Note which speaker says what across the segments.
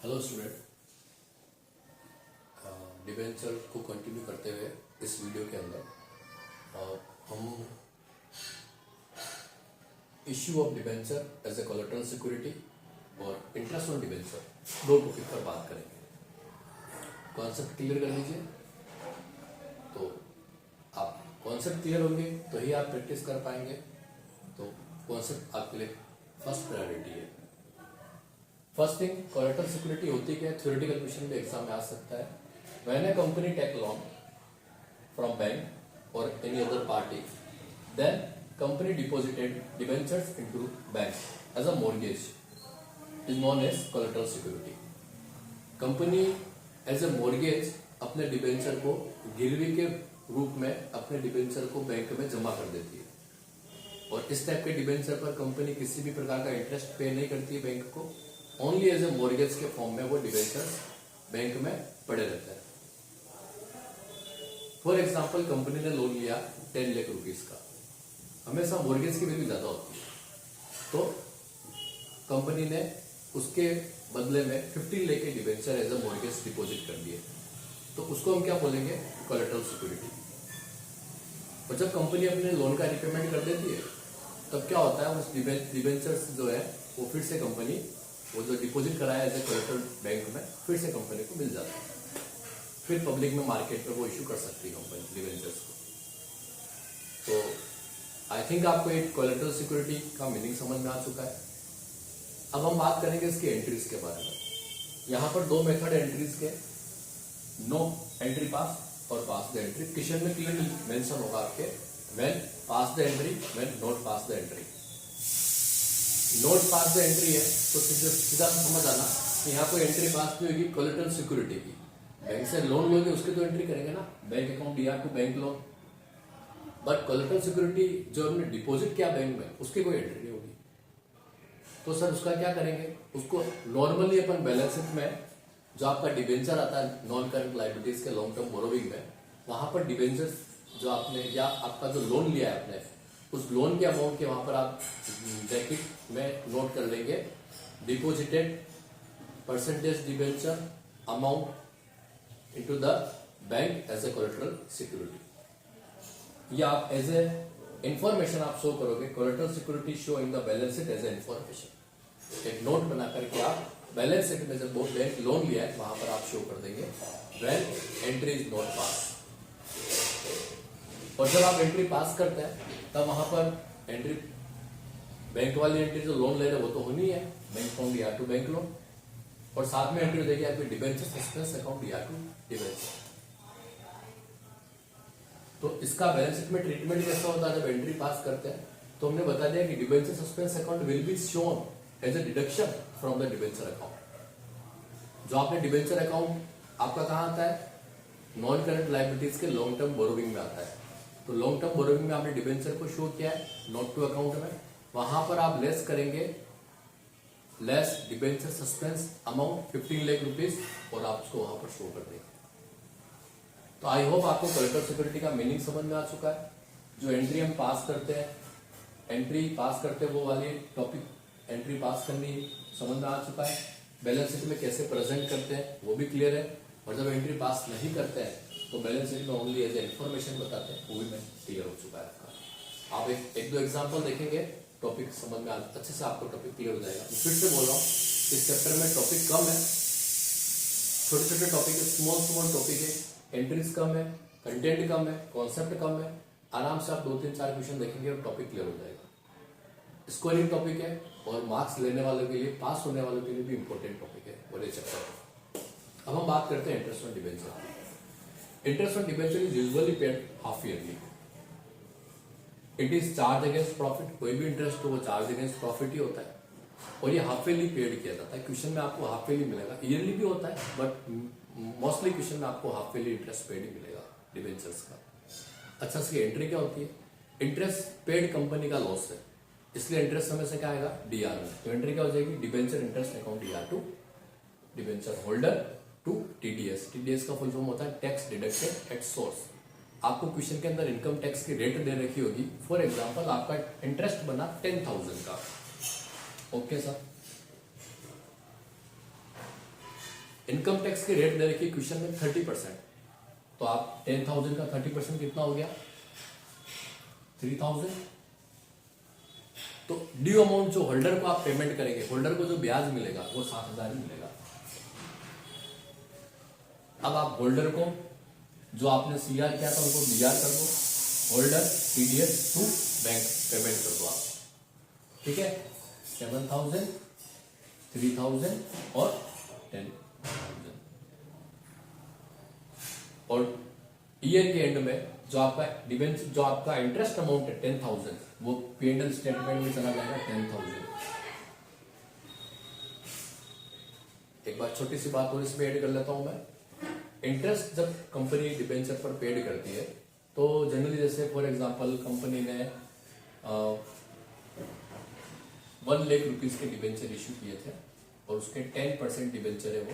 Speaker 1: Hello student, debenture को continue करते हुए इस वीडियो के अंदर हम issue of debenture as a collateral security और इंटरेस्ट ऑन डिबेंचर दो टॉपिक पर बात करेंगे। कॉन्सेप्ट क्लियर कर लीजिए। तो आप कॉन्सेप्ट क्लियर होंगे तो ही आप प्रैक्टिस कर पाएंगे। तो कॉन्सेप्ट आपके लिए फर्स्ट प्रायोरिटी है। फर्स्ट थिंग, कोलेटरल सिक्योरिटी होती क्या है? थ्योरेटिकल क्वेश्चन भी एग्जाम में आ सकता है। When a company take loan from bank और any other party, then company deposited debentures into bank as a mortgage is known as collateral security. Company as a mortgage अपने debenture को गिरवी के रूप में अपने डिबेंचर को बैंक में जमा कर देती है और इस टाइप के डिबेंचर पर कंपनी किसी भी प्रकार का इंटरेस्ट पे नहीं करती है बैंक को। ओनली एज ए मॉर्गेज के फॉर्म में वो डिबेंचर्स बैंक में पड़े रहते हैं। फॉर एग्जाम्पल, कंपनी ने लोन लिया 10 लाख रुपीस का। हमेशा मॉर्गेज की वैल्यू ज्यादा होती है, तो कंपनी ने उसके बदले में 15 लाख के debenture as a mortgage deposit कर दिए, तो उसको हम क्या बोलेंगे? Collateral security. और जब कंपनी अपने लोन का रिपेमेंट कर देती है, तब क्या होता है? उस डिबेंचर्स जो है वो फिर से कंपनी वो जो डिपॉजिट कराया एज ए कोलेटरल बैंक में फिर से कंपनी को मिल जाता है। फिर पब्लिक में मार्केट में वो इश्यू कर सकती है कंपनी डिबेंचर्स को। तो आई थिंक आपको एक कोलेटरल सिक्योरिटी का मीनिंग समझ में आ चुका है। अब हम बात करेंगे इसके एंट्रीज के बारे में। यहाँ पर दो मेथड एंट्रीज के, नो एंट्री पास और पास द एंट्री। क्वेश्चन में क्लियरली मेंशन होगा आपके, when pass the entry, when not pass the entry. Note pass the entry है तो सीधा समझ आना कि यहाँ कोई एंट्री पास नहीं होगी कोलेटरल सिक्योरिटी की। बैंक से लोन लोगे उसके तो एंट्री करेंगे ना, बैंक अकाउंट दिया to bank loan. But collateral security जो हमने डिपॉजिट किया बैंक में, उसकी कोई एंट्री नहीं होगी। तो सर उसका क्या करेंगे? उसको नॉर्मली अपन बैलेंस शीट में जो आपका डिबेंचर आता है नॉन करंट लायबिलिटीज के लॉन्ग टर्म बोरोविंग में, वहां पर डिबेंचर जो आपने या आपका जो लोन लिया है आपने, उस लोन के अमाउंट के वहां पर आप ब्रैकेट में नोट कर लेंगे deposited percentage debenture amount into the bank as a collateral security. या आप एज ए इंफॉर्मेशन आप शो करोगे, collateral security show in the balance sheet as a information. एक नोट बना करके आप बैलेंस शीट में जब बैंक लोन लिया है वहां पर आप शो कर देंगे when entry is not pass. और जब आप एंट्री पास करते हैं तब वहां पर एंट्री बैंक वाली एंट्री जो लोन ले रहे वो तो होनी है, बैंक अकाउंट या टू बैंक लोन, और साथ में एंट्री देगी आपकी डिबेंचर सस्पेंस अकाउंट या टू डिबेंचर। तो इसका बैलेंस शीट में ट्रीटमेंट कैसा होता है? जब एंट्री पास करते हैं तो हमने बता दिया कि debenture suspense account will be shown as a deduction from the debenture account. जो आपने डिबेंचर अकाउंट आपका कहां आता है? नॉन करंट लायबिलिटीज के लॉन्ग टर्म बोरोविंग में आता है। तो लॉन्ग टर्म बोरोविंग में आपने डिबेंचर को शो किया है नोट टू अकाउंट में, वहां पर आप लेस करेंगे less debenture suspense amount 15 lakh rupees और आप उसको वहां पर शो कर देंगे। तो आई होप आपको कोलेटरल सिक्योरिटी का मीनिंग समझ में आ चुका है। जो एंट्री हम पास करते हैं, एंट्री पास करते हैं वो वाली टॉपिक एंट्री पास करनी समझ में आ चुका है। बैलेंस शीट में कैसे प्रेजेंट करते हैं वो भी क्लियर है। और जब एंट्री पास नहीं करते हैं तो बैलेंस शीट में ओनली एज ए इंफॉर्मेशन बताते हैं, वो भी मैं क्लियर हो चुका है आपका। आप एक दो एग्जांपल देखेंगे, टॉपिक समझ में अच्छे से आपको टॉपिक क्लियर हो जाएगा। मैं फिर से बोल रहा हूँ, इस चैप्टर में टॉपिक कम है, छोटे छोटे टॉपिक है, स्मॉल टॉपिक है, एंट्रीज कम है, कंटेंट कम है, कॉन्सेप्ट कम है। आराम से आप 2-3-4 क्वेश्चन देखेंगे और टॉपिक क्लियर हो जाएगा। स्कोरिंग टॉपिक है और मार्क्स लेने वालों के लिए, पास होने वालों के लिए भी इंपॉर्टेंट टॉपिक है और ये चैप्टर। अब हम बात करते हैं interest on debenture. Interest on debenture is usually paid half yearly. It is charge against profit. कोई भी इंटरेस्ट हो वो चार्ज अगेंस्ट प्रॉफिट ही होता है और ये हाफ ईयरली पेड किया जाता है। क्वेश्चन में आपको हाफ ईयरली मिलेगा, ईयरली भी होता है बट मोस्टली क्वेश्चन में आपको हाफ ईयरली इंटरेस्ट पेड ही मिलेगा डिबेंचर्स का। अच्छा, इसकी एंट्री क्या होती है? इंटरेस्ट पेड कंपनी का लॉस है, इसलिए इंटरेस्ट समय से क्या आएगा? डीआर में। तो एंट्री क्या हो जाएगी? Debenture interest account DR to debenture holder to TDS. TDS का फुल फॉर्म होता है टैक्स डिडक्टेड एट सोर्स। आपको क्वेश्चन के अंदर इनकम टैक्स की रेट दे रखी होगी। फॉर एग्जांपल आपका इंटरेस्ट बना 10,000 का, ओके सर, इनकम टैक्स की रेट दे रखी है क्वेश्चन में 30%, तो आप 10,000 का 30% कितना हो गया 3,000। तो ड्यू अमाउंट जो होल्डर को आप पेमेंट करेंगे, होल्डर को जो ब्याज मिलेगा वो 7,000 ही मिलेगा। अब आप होल्डर को जो आपने सीआर किया था उनको डीआर कर दो, holder TDS to bank payment कर दो आप, ठीक है। 7,000, 3,000 और 10,000। और ईयर के एंड में जो आपका डिबेंचर, जो आपका इंटरेस्ट अमाउंट है 10,000, वो P&L स्टेटमेंट में चला जाएगा 10,000। एक बार छोटी सी बात और इसमें ऐड कर लेता हूं मैं। इंटरेस्ट जब कंपनी डिबेंचर पर पेड करती है तो जनरली जैसे फॉर एग्जांपल कंपनी ने 1 लाख रुपीस के डिबेंचर इश्यू किए थे और उसके 10% डिबेंचर है वो,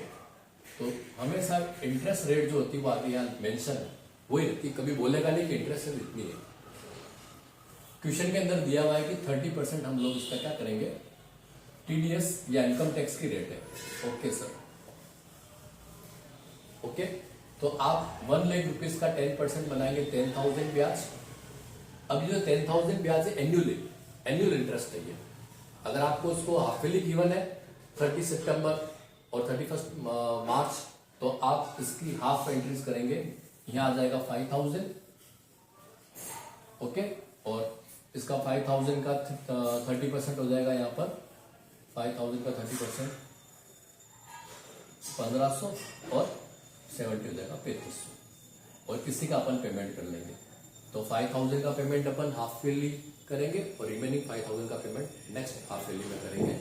Speaker 1: तो हमेशा इंटरेस्ट रेट जो होती है वो आगे यहाँ मेंशन है वही रहती, कभी बोलेगा नहीं कि इंटरेस्ट रेट इतनी है। क्वेश्चन के अंदर दिया हुआ है कि 30% हम लोग इसका क्या करेंगे, टीडीएस या इनकम टैक्स की रेट है। Okay sir, okay. तो आप 1 लाख रुपीस का 10% बनाएंगे 10,000 ब्याज। अब ये जो 10,000 ब्याज है एनुअल इंटरेस्ट है ये। अगर आपको उसको हाफ ईयरली गिवन है 30 सितंबर और 31 मार्च, तो आप इसकी हाफ एंट्रीज करेंगे, यहां आ जाएगा 5,000, ओके। और इसका 5,000 का 30% हो जाएगा यहाँ पर, 5,000 का 30% 1,500 और 70 हो जाएगा 3,500, और किसी का अपन पेमेंट कर लेंगे। तो 5,000 का पेमेंट अपन हाफ ईयरली करेंगे और रिमेनिंग 5,000 का पेमेंट नेक्स्ट हाफ ईयरली में करेंगे।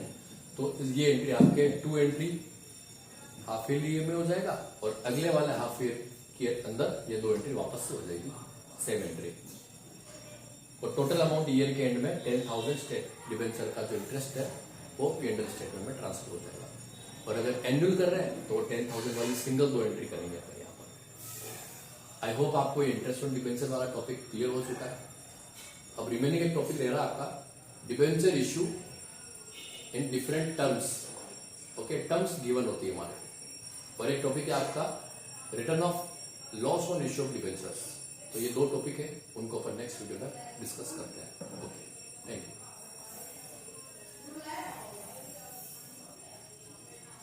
Speaker 1: तो ये एंट्री आपके 2 एंट्री हाफ ईयरली में हो जाएगा और अगले वाले हाफ ईयर के अंदर ये 2 एंट्री वापस से हो जाएगी सेम एंट्री। और टोटल अमाउंट ईयर के एंड में 10,000 स्टेट डिबेंचर का जो इंटरेस्ट है वो P&L स्टेटमेंट में ट्रांसफर हो जाएगा। और अगर एनुअल कर रहे हैं तो 10,000 वाली सिंगल 2 एंट्री करेंगे अपन यहाँ पर। आई होप आपको ये इंटरेस्ट ऑन डिबेंचर वाला टॉपिक क्लियर हो चुका है। अब रिमेनिंग एक टॉपिक रह रहा है आपका debenture issue in different terms, okay. Terms given होती है हमारे, और एक टॉपिक है आपका return of loss on issue of debentures. तो ये 2 टॉपिक है, उनको अपन नेक्स्ट वीडियो में डिस्कस करते हैं। Okay, thank you.